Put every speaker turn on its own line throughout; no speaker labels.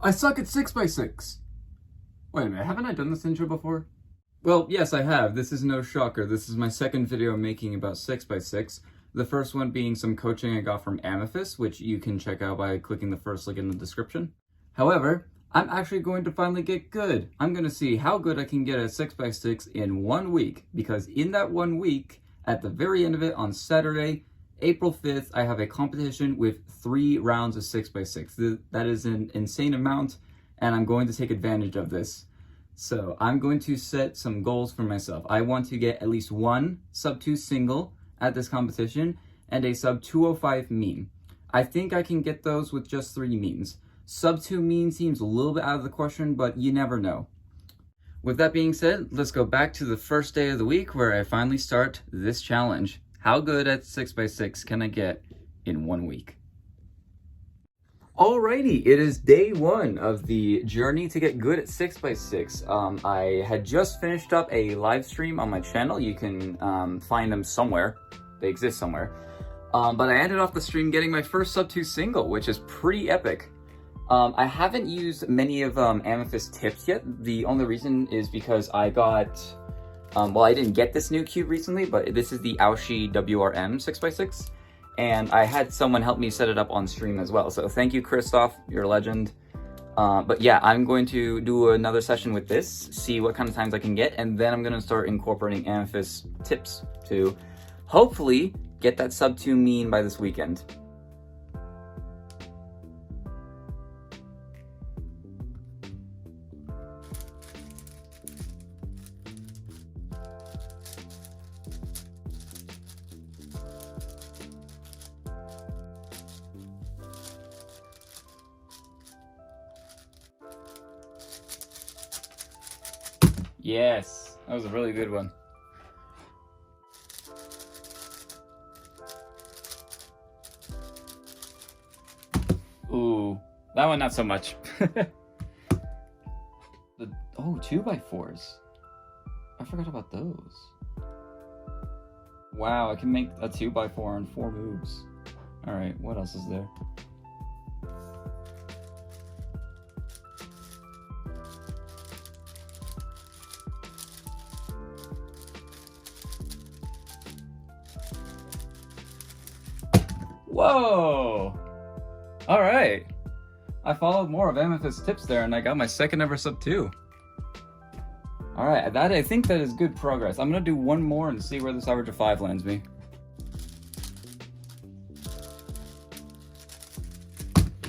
I suck at 6x6. Wait a minute, haven't I done this intro before? Well, yes, I have. This is no shocker. This is my second video I'm making about 6x6. The first one being some coaching I got from Amethyst, which you can check out by clicking the first link in the description. However, I'm actually going to finally get good. I'm going to see how good I can get at 6x6 in 1 week, because in that 1 week, at the very end of it on Saturday, April 5th, I have a competition with 3 rounds of 6x6. That is an insane amount, and I'm going to take advantage of this. So I'm going to set some goals for myself. I want to get at least 1 sub 2 single at this competition and a sub 205 mean. I think I can get those with just 3 means. Sub 2 mean seems a little bit out of the question, but you never know. With that being said, let's go back to the first day of the week where I finally start this challenge. How good at 6x6 can I get in 1 week? Alrighty, it is day 1 of the journey to get good at 6x6. I had just finished up a live stream on my channel. You can find them somewhere. They exist somewhere. But I ended off the stream getting my first sub 2 single, which is pretty epic. I haven't used many of Amethyst tips yet. The only reason is because I got... well, I didn't get this new cube recently, but this is the Aoshi WRM 6x6. And I had someone help me set it up on stream as well. So thank you, Christoph, you're a legend. But yeah, I'm going to do another session with this, see what kind of times I can get, and then I'm going to start incorporating Amethyst tips to hopefully get that sub 2 mean by this weekend. Yes, that was a really good one. Ooh, that one not so much. Oh, 2x4s. I forgot about those. Wow, I can make a 2x4 in 4 moves. Alright, what else is there? Whoa! Alright. I followed more of Amethyst's tips there and I got my second ever sub 2. Alright, I think that is good progress. I'm gonna do 1 more and see where this average of 5 lands me.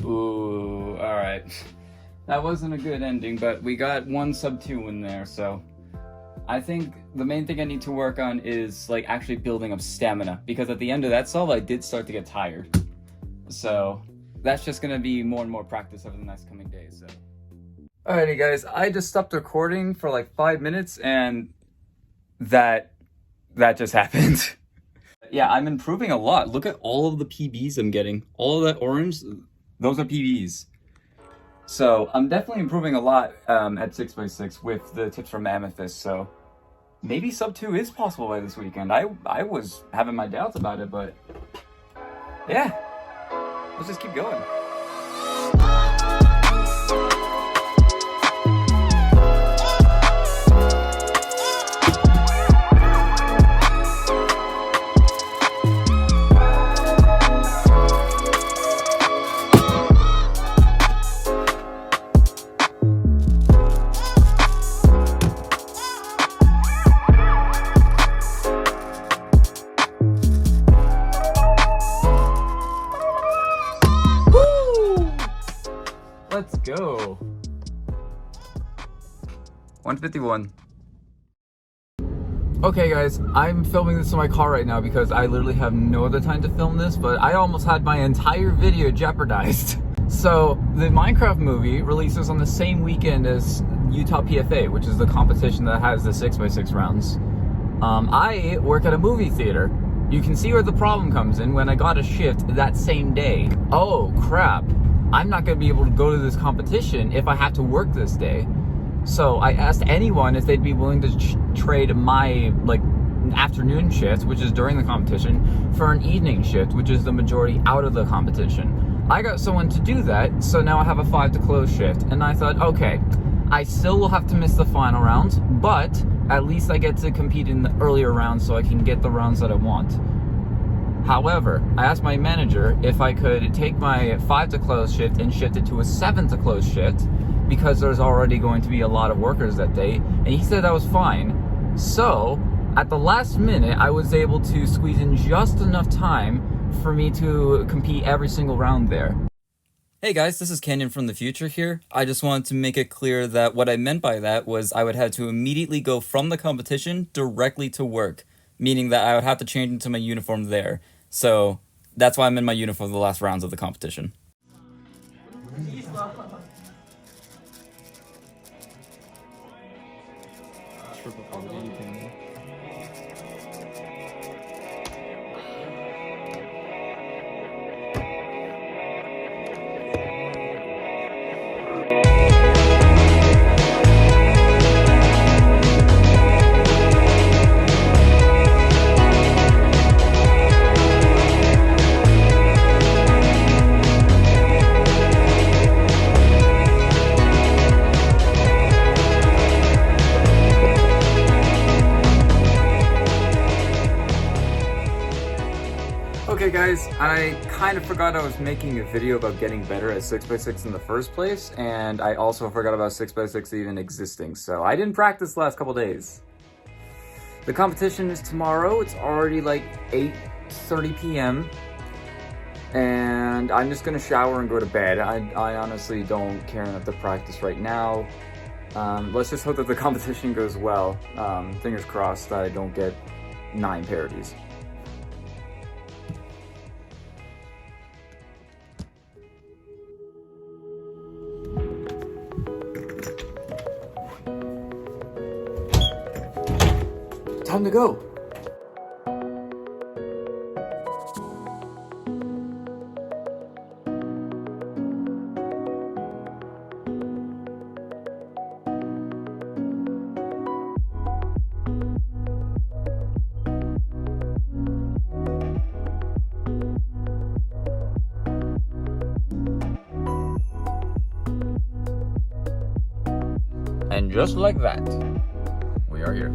Ooh, alright. That wasn't a good ending, but we got 1 sub 2 in there, so... I think the main thing I need to work on is like actually building up stamina, because at the end of that solve I did start to get tired. So that's just gonna be more and more practice over the next coming days. So alrighty guys, I just stopped recording for like 5 minutes and that just happened. Yeah, I'm improving a lot. Look at all of the PBs I'm getting. All of that orange, those are PBs. So I'm definitely improving a lot at 6x6 with the tips from Amethyst, so maybe sub 2 is possible by this weekend. I was having my doubts about it, but yeah, let's just keep going. Let's go. 151. Okay guys, I'm filming this in my car right now because I literally have no other time to film this, but I almost had my entire video jeopardized. So the Minecraft movie releases on the same weekend as Utah PFA, which is the competition that has the 6x6 rounds. I work at a movie theater. You can see where the problem comes in when I got a shift that same day. Oh crap. I'm not going to be able to go to this competition if I have to work this day. So I asked anyone if they'd be willing to trade my afternoon shift, which is during the competition, for an evening shift, which is the majority out of the competition. I got someone to do that, so now I have a 5 to close shift. And I thought, okay, I still will have to miss the final rounds, but at least I get to compete in the earlier rounds so I can get the rounds that I want. However, I asked my manager if I could take my 5 to close shift and shift it to a 7 to close shift because there's already going to be a lot of workers that day, and he said that was fine. So, at the last minute, I was able to squeeze in just enough time for me to compete every single round there. Hey guys, this is Canyon from the future here. I just wanted to make it clear that what I meant by that was I would have to immediately go from the competition directly to work, meaning that I would have to change into my uniform there. So that's why I'm in my uniform for the last rounds of the competition. Okay guys, I kind of forgot I was making a video about getting better at 6x6 in the first place, and I also forgot about 6x6 even existing, so I didn't practice the last couple days. The competition is tomorrow. It's already like 8:30 p.m. and I'm just gonna shower and go to bed. I honestly don't care enough to practice right now. Let's just hope that the competition goes well. Fingers crossed that I don't get 9 parodies. Time to go. And just like that, we are here.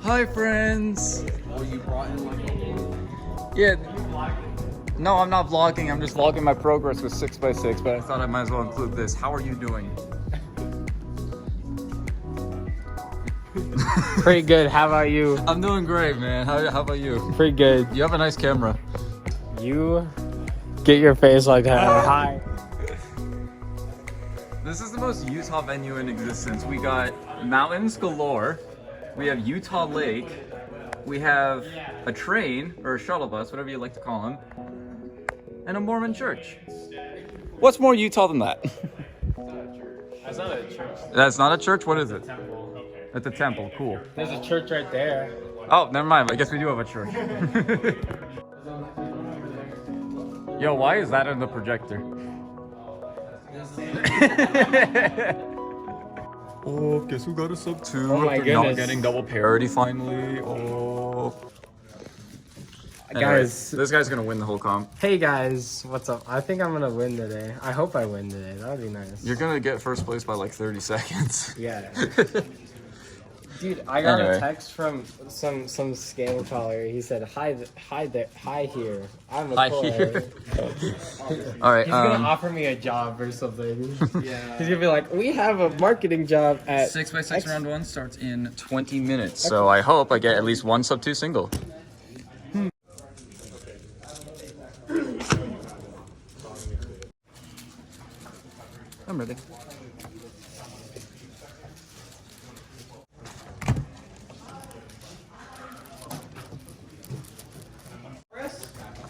Hi friends!
Oh, you brought in like a vlog?
Yeah. No, I'm not vlogging. I'm just vlogging my progress with 6x6, but I thought I might as well include this. How are you doing?
Pretty good. How about you?
I'm doing great, man. How about you?
Pretty good.
You have a nice camera.
You get your face like that. Hi.
This is the most Utah venue in existence. We got mountains galore. We have Utah Lake. We have a train, or a shuttle bus, whatever you like to call them, and a Mormon church. What's more Utah than that?
That's not a church.
That's not a church? What is it?
Temple.
It's a temple. Cool.
There's a church right there.
Oh, never mind. I guess we do have a church. Yo, why is that in the projector? Oh, guess who got a sub 2?
Oh my
Not
goodness.
getting double parody finally. Oh.
Guys.
This guy's gonna win the whole comp.
Hey guys, what's up? I think I'm gonna win today. I hope I win today. That would be nice.
You're gonna get first place by like 30 seconds.
Yeah. Dude, I got
Anyway.
a text from some scam caller. He said, "Hi there, hi here. I'm a
Hi
caller."
here. All right.
He's gonna offer me a job or something. Yeah. He's gonna be like, "We have a marketing job at
6x6 round 1 starts in 20 minutes. So I hope I get at least one sub 2 single. I'm ready.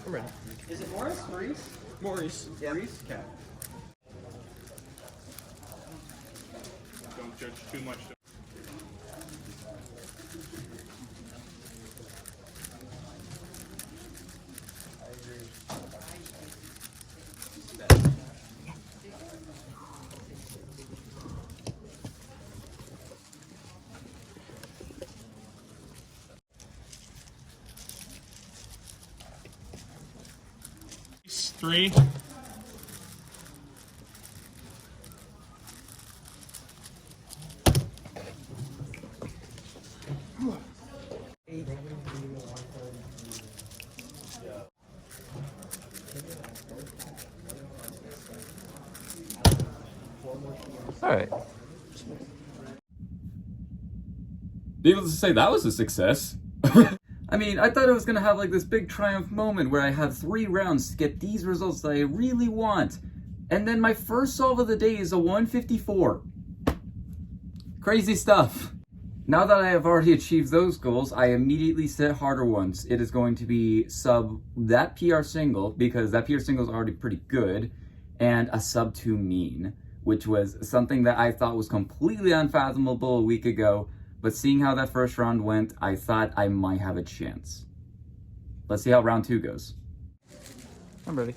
I'm ready.
Is it Morris? Maurice?
Maurice.
Yeah.
Maurice?
Okay.
Don't judge too much.
3.
Alright. Needless to say, that was a success. I mean, I thought I was gonna have like this big triumph moment where I had 3 rounds to get these results that I really want. And then my first solve of the day is a 154. Crazy stuff. Now that I have already achieved those goals, I immediately set harder ones. It is going to be sub that PR single, because that PR single is already pretty good, and a sub 2 mean, which was something that I thought was completely unfathomable a week ago. But seeing how that first round went, I thought I might have a chance. Let's see how round 2 goes. I'm ready.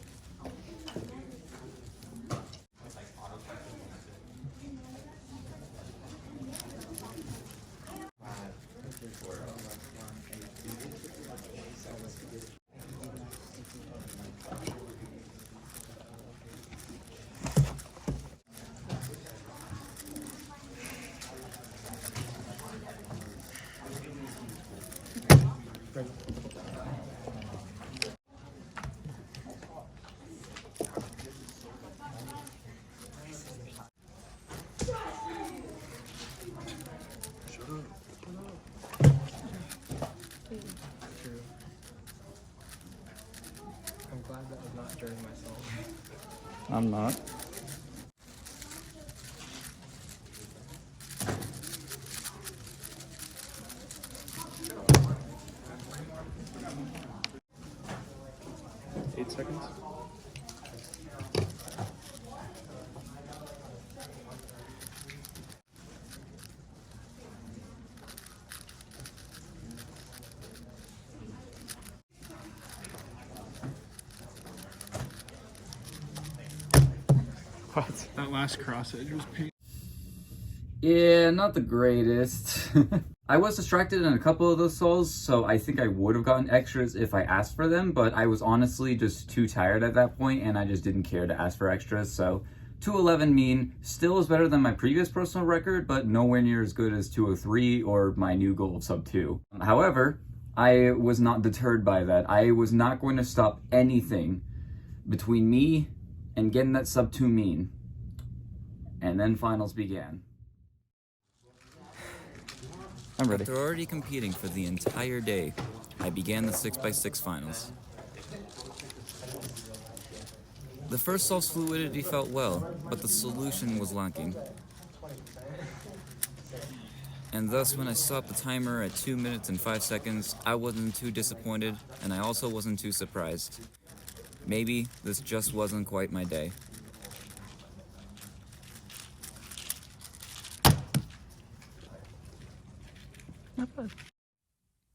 I'm glad that was not during myself.
I'm not.
Seconds. What? That last cross edge was painful.
Yeah, not the greatest. I was distracted in a couple of those solos, so I think I would have gotten extras if I asked for them, but I was honestly just too tired at that point and I just didn't care to ask for extras, so 211 mean still is better than my previous personal record, but nowhere near as good as 203 or my new goal of sub 2. However, I was not deterred by that. I was not going to stop anything between me and getting that sub 2 mean. And then finals began. I'm ready. After already competing for the entire day, I began the 6x6 finals. The first solve's fluidity felt well, but the solution was lacking. And thus, when I stopped the timer at 2 minutes and 5 seconds, I wasn't too disappointed, and I also wasn't too surprised. Maybe this just wasn't quite my day.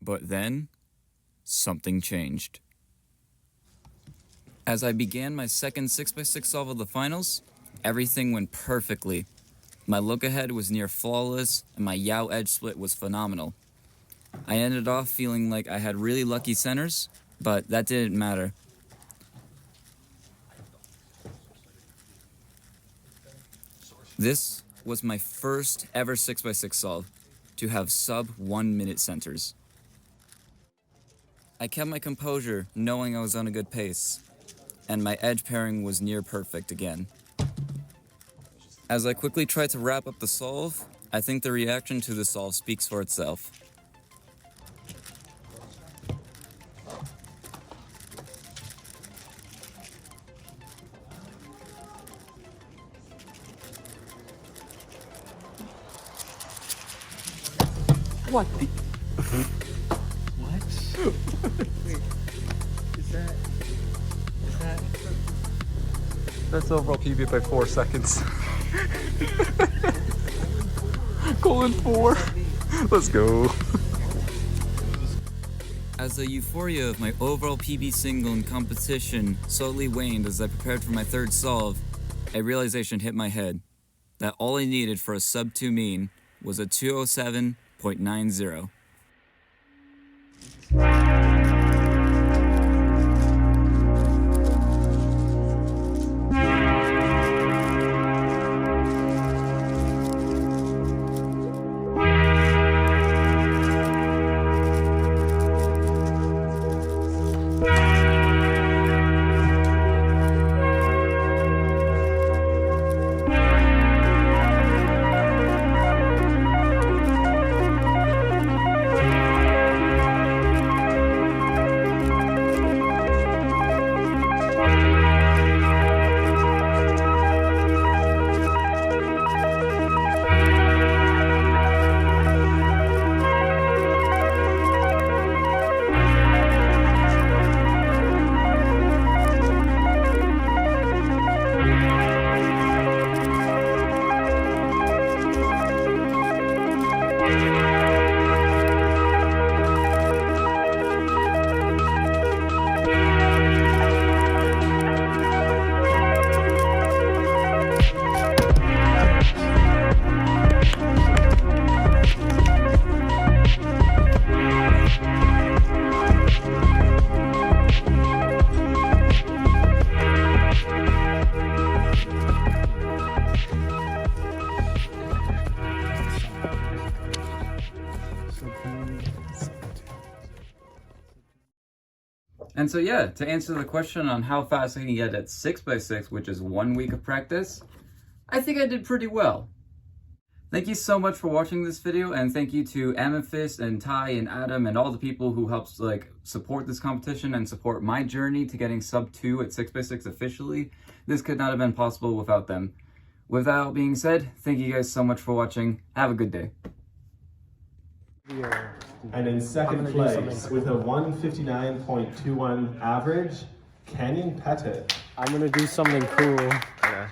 But then, something changed. As I began my second 6x6 solve of the finals, everything went perfectly. My look ahead was near flawless, and my yaw edge split was phenomenal. I ended off feeling like I had really lucky centers, but that didn't matter. This was my first ever 6x6 solve to have sub 1 minute centers. I kept my composure knowing I was on a good pace, and my edge pairing was near perfect again. As I quickly tried to wrap up the solve, I think the reaction to the solve speaks for itself.
What the? What? Wait, is that? That's overall PB by 4 seconds. Colon 4. Let's go.
As the euphoria of my overall PB single in competition slowly waned as I prepared for my third solve, a realization hit my head that all I needed for a sub 2 mean was a 207.90. And so yeah, to answer the question on how fast I can get at 6x6, which is 1 week of practice, I think I did pretty well. Thank you so much for watching this video, and thank you to Amethyst and Ty and Adam and all the people who helped support this competition and support my journey to getting sub 2 at 6x6 officially. This could not have been possible without them. With that being said, thank you guys so much for watching. Have a good day.
And in second place with a 159.21 average, Canyon Pettit.
I'm gonna do something cool.
Okay.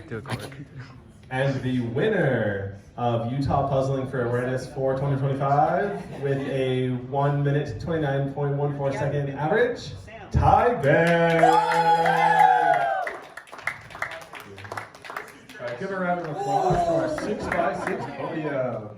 Do it quick.
And the winner of Utah Puzzling for Awareness for 2025 with a 1 minute 29.14 second average, Ty Bear. All right, give a round of applause for our 6x6 podium.